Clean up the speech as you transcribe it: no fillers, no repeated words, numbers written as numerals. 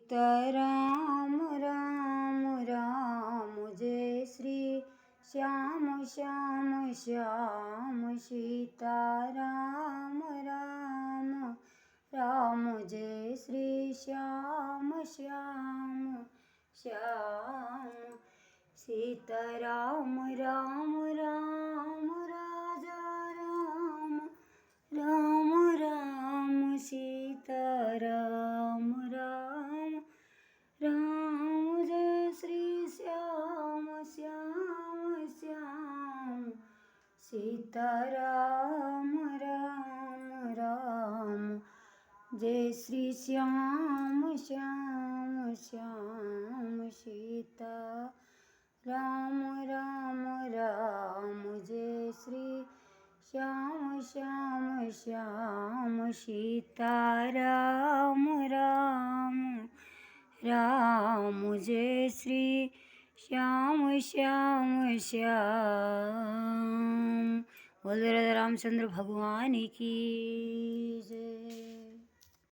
सीताराम राम राम जय श्री श्याम श्याम श्याम सीताराम राम राम जय श्री श्याम श्याम श्याम सीताराम राम राम राजा राम राम राम सीताराम राम राम जय श्री श्याम श्याम श्याम सीताराम राम राम जय श्री श्याम श्याम श्याम सीता राम राम राम जय श्री श्याम श्याम श्याम सीताराम राम राम जय श्री श्याम श्याम श्याम। बोल रामचंद्र भगवान की जय।